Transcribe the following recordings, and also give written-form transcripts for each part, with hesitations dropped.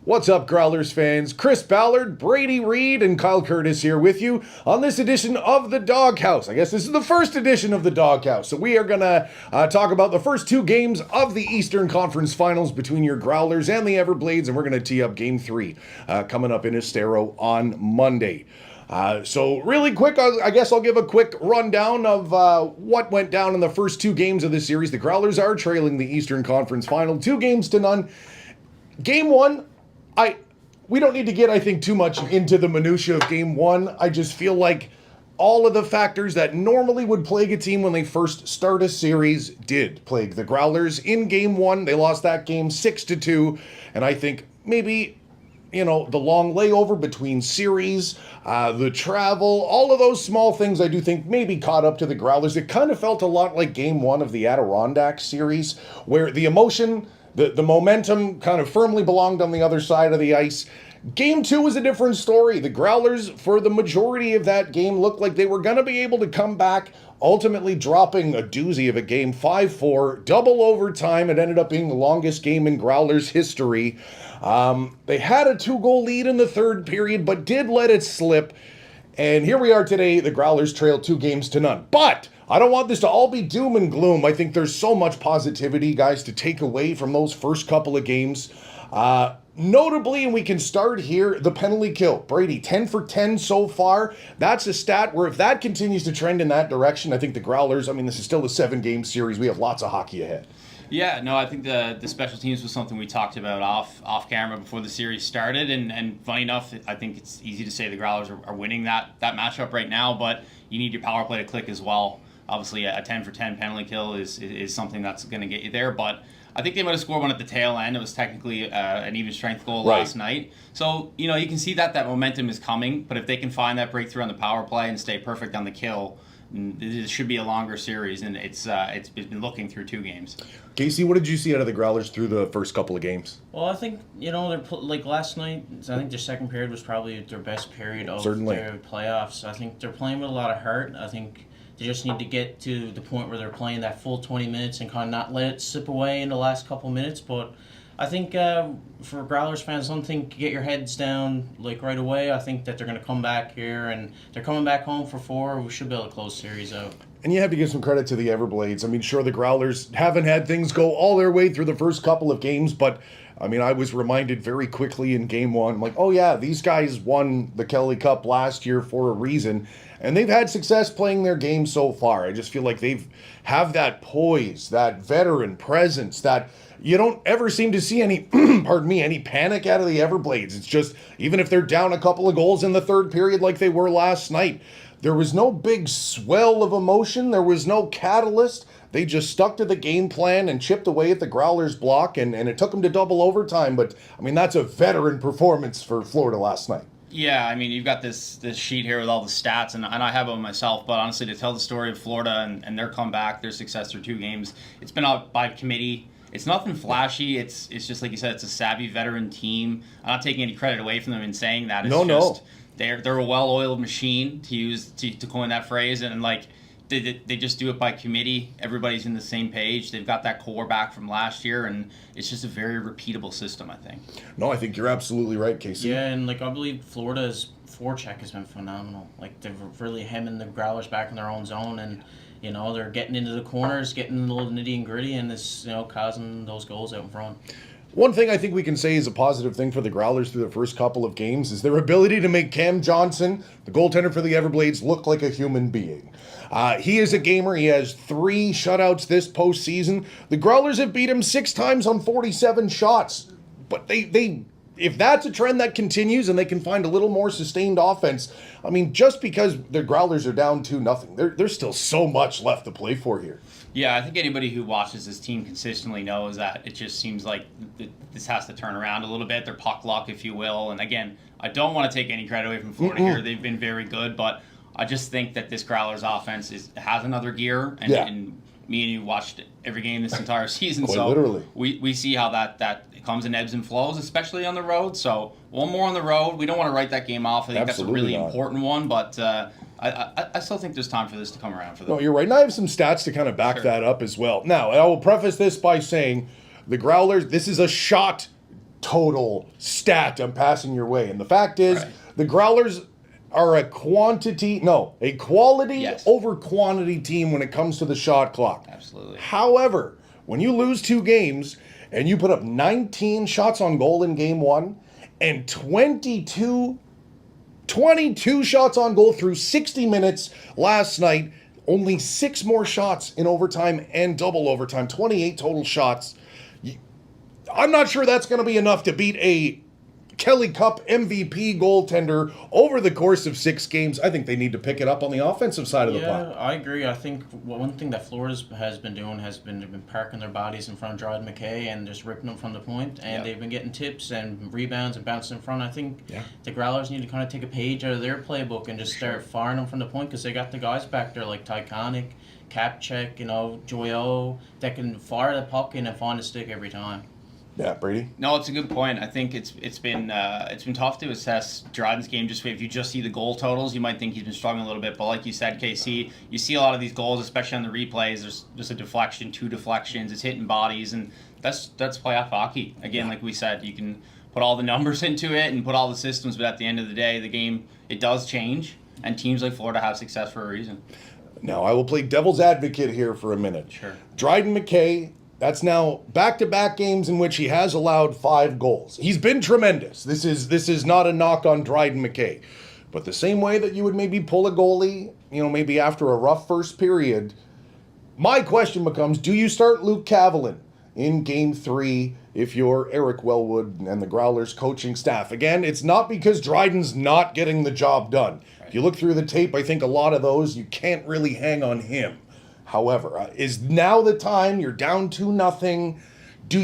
What's up, Growlers fans? Chris Ballard, Brady, Reid, and Kyle Curtis here with you on this edition of the Doghouse. I guess this is the first edition of the Doghouse. So we are going to talk about the first two games of the Eastern Conference Finals between your Growlers and the Everblades, and we're going to tee up Game 3 coming up in Estero on Monday. So really quick, I guess I'll give a quick rundown of what went down in the first two games of this series. The Growlers are trailing the Eastern Conference Final 2-0. Game 1, we don't need to get, I think, too much into the minutia of Game 1. I just feel like all of the factors that normally would plague a team when they first start a series did plague the Growlers in Game 1. They lost that game 6-2, and I think maybe, the long layover between series, the travel, all of those small things I do think maybe caught up to the Growlers. It kind of felt a lot like Game 1 of the Adirondack series, where the emotion, the momentum kind of firmly belonged on the other side of the ice. Game 2 was a different story. The Growlers, for the majority of that game, looked like they were going to be able to come back, ultimately dropping a doozy of a game, 5-4, double overtime. It ended up being the longest game in Growlers history. They had a 2-goal lead in the third period, but did let it slip. And here we are today. The Growlers trail 2-0. But I don't want this to all be doom and gloom. I think there's so much positivity, guys, to take away from those first couple of games. Notably, and we can start here, the penalty kill. Brady, 10 for 10 so far. That's a stat where if that continues to trend in that direction, I think the Growlers, this is still a 7-game series. We have lots of hockey ahead. Yeah, no, I think the special teams was something we talked about off camera before the series started, and funny enough, I think it's easy to say the Growlers are winning that matchup right now, but you need your power play to click as well. Obviously, a 10 for 10 penalty kill is something that's going to get you there, but I think they might have scored one at the tail end. It was technically an even strength goal last night. So, you can see that momentum is coming, but if they can find that breakthrough on the power play and stay perfect on the kill, it should be a longer series, and it's been looking through 2 games. Casey, what did you see out of the Growlers through the first couple of games? Well, I think, they're like last night, I think their second period was probably their best period of their playoffs. I think they're playing with a lot of heart. I think they just need to get to the point where they're playing that full 20 minutes and kind of not let it slip away in the last couple minutes. But I think for Growlers fans, I don't think get your heads down right away. I think that they're going to come back here, and they're coming back home for 4. We should be able to close the series out. And you have to give some credit to the Everblades. Sure, the Growlers haven't had things go all their way through the first couple of games, but I was reminded very quickly in Game 1, I'm like, oh yeah, these guys won the Kelly Cup last year for a reason, and they've had success playing their game so far. I just feel like have that poise, that veteran presence, that you don't ever seem to see any, any panic out of the Everblades. It's just, even if they're down a couple of goals in the third period like they were last night, there was no big swell of emotion. There was no catalyst. They just stuck to the game plan and chipped away at the Growlers block, and it took them to double overtime. But, that's a veteran performance for Florida last night. Yeah, you've got this sheet here with all the stats, and I have them myself, but honestly, to tell the story of Florida and their comeback, their success through 2 games, it's been out by committee. It's nothing flashy. It's just like you said. It's a savvy veteran team. I'm not taking any credit away from them in saying that. It's they're a well-oiled machine, to coin that phrase, and they just do it by committee. Everybody's in the same page. They've got that core back from last year, and it's just a very repeatable system, I think. No, I think you're absolutely right, Casey. Yeah, and I believe Florida's forecheck has been phenomenal. They've really hemming the Growlers back in their own zone, and they're getting into the corners, getting a little nitty and gritty, and it's causing those goals out in front. One thing I think we can say is a positive thing for the Growlers through the first couple of games is their ability to make Cam Johnson, the goaltender for the Everblades, look like a human being. He is a gamer. He has 3 shutouts this postseason. The Growlers have beat him 6 times on 47 shots. But if that's a trend that continues and they can find a little more sustained offense, just because the Growlers are down 2-0, there's still so much left to play for here. Yeah, I think anybody who watches this team consistently knows that it just seems like this has to turn around a little bit, their puck luck, if you will. And again, I don't want to take any credit away from Florida here. They've been very good, but I just think that this Growlers offense has another gear. And me and you watched every game this entire season, Quite so literally. we see how that comes in ebbs and flows, especially on the road. So one more on the road. We don't want to write that game off. I think Absolutely that's a really not. important one, but I still think there's time for this to come around for them. No, you're right. And I have some stats to kind of back that up as well. Now, I will preface this by saying the Growlers, this is a shot total stat I'm passing your way. And the fact is, the Growlers are a quality over quantity team when it comes to the shot clock. Absolutely. However, when you lose 2 games and you put up 19 shots on goal in game 1 and 22 shots on goal through 60 minutes last night, only 6 more shots in overtime and double overtime, 28 total shots. I'm not sure that's going to be enough to beat a Kelly Cup MVP goaltender over the course of 6 games. I think they need to pick it up on the offensive side of the puck. Yeah, I agree. I think one thing that Florida has been doing has been parking their bodies in front of Dryden McKay and just ripping them from the point, and they've been getting tips and rebounds and bouncing in front. I think the Growlers need to kind of take a page out of their playbook and just start firing them from the point, because they got the guys back there like Tyconic, Kapchek, Joyo, that can fire the puck in and find a stick every time. Yeah, Brady? No, it's a good point. I think it's been tough to assess Dryden's game. Just if you just see the goal totals, you might think he's been struggling a little bit. But like you said, KC, you see a lot of these goals, especially on the replays. There's just a deflection, 2 deflections. It's hitting bodies, and that's playoff hockey. Again, like we said, you can put all the numbers into it and put all the systems, but at the end of the day, the game, it does change, and teams like Florida have success for a reason. Now, I will play devil's advocate here for a minute. Sure. Dryden McKay, that's now back-to-back games in which he has allowed 5 goals. He's been tremendous. This is not a knock on Dryden McKay. But the same way that you would maybe pull a goalie, maybe after a rough first period, my question becomes, do you start Luke Cavalin in Game 3 if you're Eric Wellwood and the Growlers coaching staff? Again, it's not because Dryden's not getting the job done. If you look through the tape, I think a lot of those, you can't really hang on him. However, is now the time? You're down 2-0. Do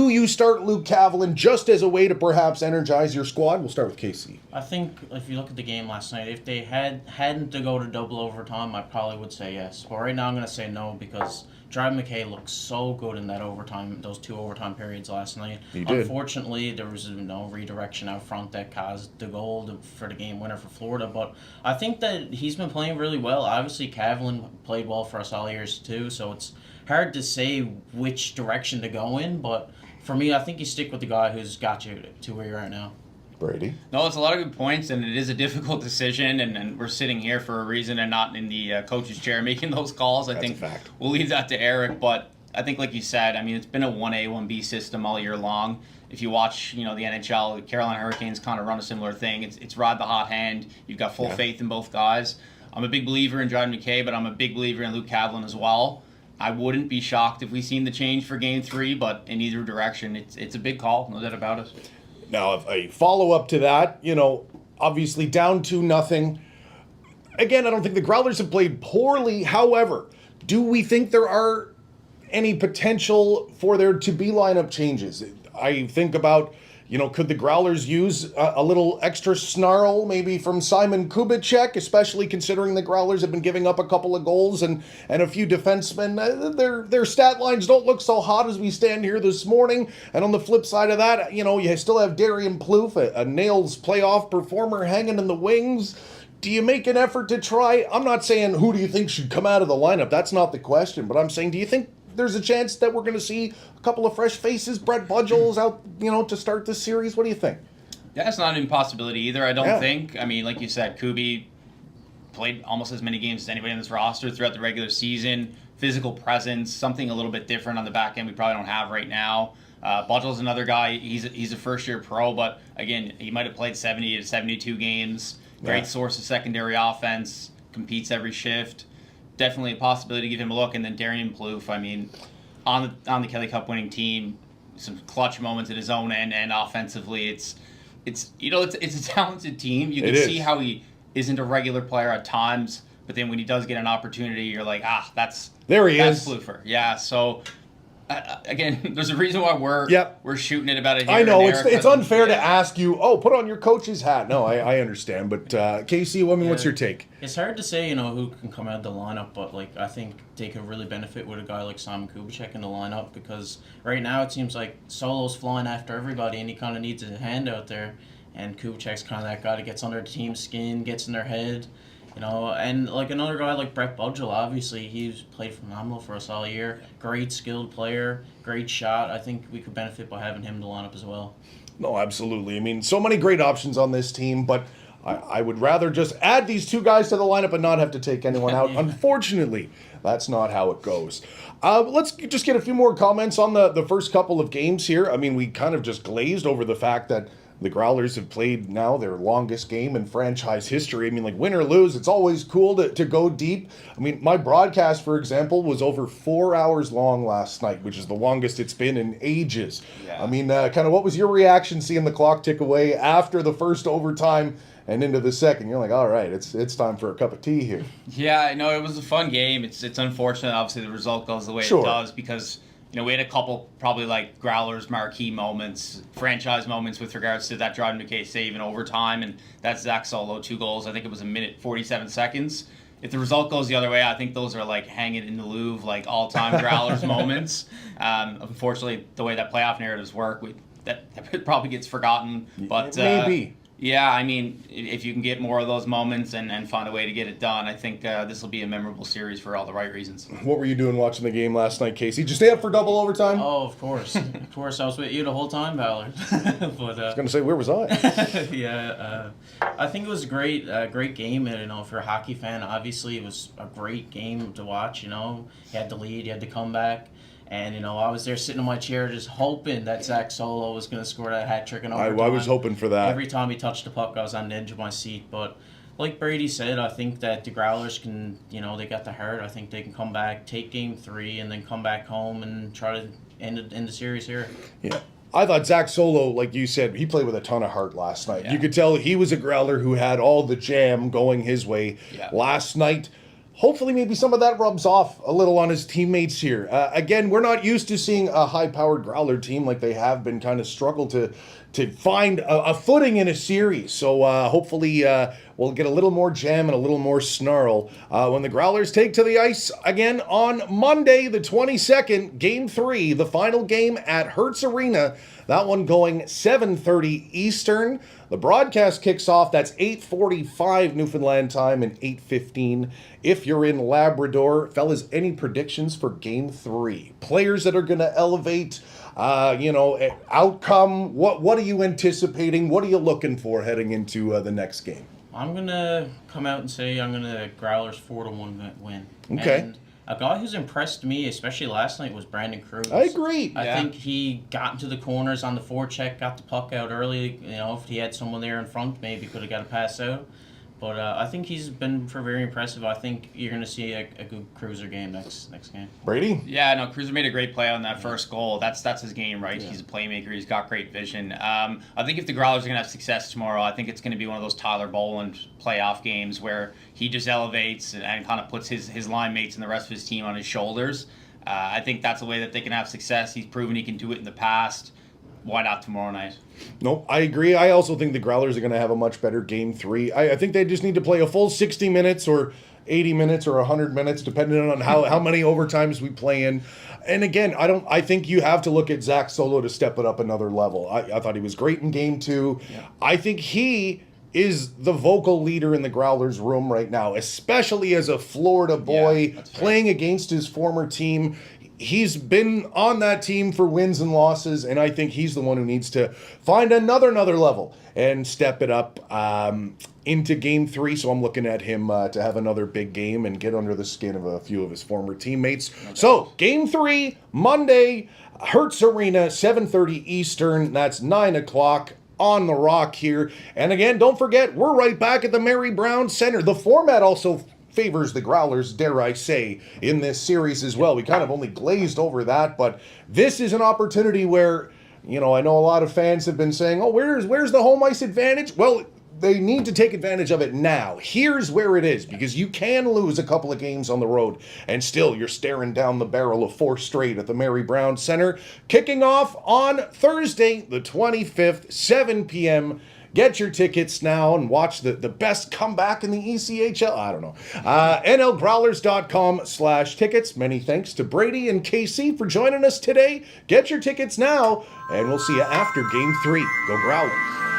you start Luke Cavalin just as a way to perhaps energize your squad? We'll start with KC. I think if you look at the game last night, if they hadn't to go to double overtime, I probably would say yes. But right now I'm going to say no, because Dryden McKay looked so good in those 2 overtime periods last night. He did. Unfortunately, there was no redirection out front that caused the goal for the game winner for Florida. But I think that he's been playing really well. Obviously, Cavalin played well for us all years too, so it's hard to say which direction to go in. But for me, I think you stick with the guy who's got you to where you're at now. Brady? No, it's a lot of good points, and it is a difficult decision, and we're sitting here for a reason and not in the coach's chair making those calls. I think we'll leave that to Eric, but I think, like you said, it's been a 1A, 1B system all year long. If you watch, the NHL, the Carolina Hurricanes kind of run a similar thing. It's ride the hot hand. You've got full faith in both guys. I'm a big believer in Dryden McKay, but I'm a big believer in Luke Cavalin as well. I wouldn't be shocked if we seen the change for Game 3, but in either direction, it's a big call, no doubt about it. Now, if a follow-up to that, obviously down 2-0. Again, I don't think the Growlers have played poorly. However, do we think there are any potential for there to be lineup changes? I think about, could the Growlers use a little extra snarl maybe from Simon Kubicek, especially considering the Growlers have been giving up a couple of goals and a few defensemen. Their stat lines don't look so hot as we stand here this morning. And on the flip side of that, you still have Darian Plouffe, a Nails playoff performer, hanging in the wings. Do you make an effort to try? I'm not saying who do you think should come out of the lineup. That's not the question. But I'm saying, do you think there's a chance that we're going to see a couple of fresh faces, Brett Budgels out, to start this series? What do you think? Yeah, it's not an impossibility either, I don't think. Like you said, Kubi played almost as many games as anybody on this roster throughout the regular season. Physical presence, something a little bit different on the back end we probably don't have right now. Budgel's another guy. He's a first-year pro, but again, he might have played 70 to 72 games. Great source of secondary offense, competes every shift. Definitely a possibility to give him a look. And then Darian Plouffe, on the Kelly Cup winning team, some clutch moments at his own end and offensively. It's a talented team. You can see how he isn't a regular player at times, but then when he does get an opportunity, you're like, that's Plouffe. Yeah, so again, there's a reason why we're shooting it about it here. I know it's unfair to ask you, put on your coach's hat. No, I understand, but KC, what's your take? It's hard to say, who can come out of the lineup, but I think they could really benefit with a guy like Simon Kubicek in the lineup, because right now it seems like Solo's flying after everybody, and he kind of needs a hand out there, and Kubicek's kind of that guy that gets under the team's skin, gets in their head. You know, and like another guy like Brett Budgell, obviously he's played phenomenal for us all year. Great skilled player, great shot. I think we could benefit by having him in the lineup as well. No, absolutely. I mean, so many great options on this team, but I would rather just add these two guys to the lineup and not have to take anyone out. Unfortunately, that's not how it goes. Let's just get a few more comments on the first couple of games here. I mean, we kind of just glazed over the fact that the Growlers have played now their longest game in franchise history. I mean, like, win or lose, it's always cool to go deep. I mean, my broadcast, for example, was over 4 hours long last night, which is the longest it's been in ages. Yeah. I mean, kind of what was your reaction seeing the clock tick away after the first overtime and into the second? You're like, all right, it's time for a cup of tea here. Yeah, I know it was a fun game. It's unfortunate, obviously, the result goes the way it does because, you know, we had a couple probably like Growlers marquee moments, franchise moments with regards to that Jordan McKay save in overtime, and that's Zach Solo, 2 goals. I think it was a minute 47 seconds. If the result goes the other way, I think those are like hanging in the Louvre, like all-time Growlers moments. Unfortunately, the way that playoff narratives work, that probably gets forgotten. But maybe. Yeah, I mean, if you can get more of those moments and find a way to get it done, I think this will be a memorable series for all the right reasons. What were you doing watching the game last night, Casey? Did you stay up for double overtime? Oh, of course. Of course, I was with you the whole time, Ballard. But, I was going to say, where was I? Yeah, I think it was a great game. And, you know, if you're a hockey fan, obviously it was a great game to watch. You know, you had the lead, you had the comeback. And, you know, I was there sitting in my chair just hoping that Zach Solo was going to score that hat trick in overtime. I was hoping for that. Every time he touched the puck, I was on the edge of my seat. But like Brady said, I think that the Growlers can, you know, they got the heart. I think they can come back, take game 3, and then come back home and try to end the series here. Yeah. I thought Zach Solo, like you said, he played with a ton of heart last night. Yeah. You could tell he was a Growler who had all the jam going his way last night. Hopefully maybe some of that rubs off a little on his teammates here. Again, we're not used to seeing a high-powered Growler team like they have been kind of struggle to find a footing in a series. So hopefully we'll get a little more jam and a little more snarl when the Growlers take to the ice again on Monday, the 22nd, Game 3, the final game at Hertz Arena. That one going 7:30 Eastern. The broadcast kicks off. That's 8:45 Newfoundland time and 8:15 if you're in Labrador. Fellas, any predictions for Game 3? Players that are going to elevate, outcome. What are you anticipating? What are you looking for heading into the next game? I'm going to come out and say I'm going to Growlers 4-1 win. Okay. And a guy who's impressed me, especially last night, was Brandon Cruz. I agree. I think he got into the corners on the forecheck, got the puck out early. You know, if he had someone there in front, maybe could have got a pass out. But I think he's been very impressive. I think you're going to see a good Cruiser game next game. Brady? Yeah, no, Cruiser made a great play on that first goal. That's his game, right? Yeah. He's a playmaker. He's got great vision. I think if the Growlers are going to have success tomorrow, I think it's going to be one of those Tyler Boland playoff games where he just elevates and kind of puts his line mates and the rest of his team on his shoulders. I think that's a way that they can have success. He's proven he can do it in the past. Why not tomorrow night? Nope, I agree. I also think the Growlers are going to have a much better Game 3. I think they just need to play a full 60 minutes or 80 minutes or 100 minutes, depending on how many overtimes we play in. And again, I think you have to look at Zach Solo to step it up another level. I thought he was great in Game 2. Yeah. I think he is the vocal leader in the Growlers room right now, especially as a Florida boy playing against his former team. He's been on that team for wins and losses, and I think he's the one who needs to find another level and step it up into Game 3. So I'm looking at him to have another big game and get under the skin of a few of his former teammates. Okay. So Game 3, Monday, Hertz Arena, 7:30 Eastern. That's 9 o'clock on the Rock here. And again, don't forget, we're right back at the Mary Brown Center. The format also favors the Growlers, dare I say, in this series as well. We kind of only glazed over that, but this is an opportunity where, you know, I know a lot of fans have been saying, oh, where's the home ice advantage? Well, they need to take advantage of it now. Here's where it is, because you can lose a couple of games on the road, and still you're staring down the barrel of 4 straight at the Mary Brown Center. Kicking off on Thursday, the 25th, 7 p.m., Get your tickets now and watch the best comeback in the ECHL. I don't know. NLGrowlers.com/tickets. Many thanks to Brady and KC for joining us today. Get your tickets now, and we'll see you after Game 3. Go Growlers.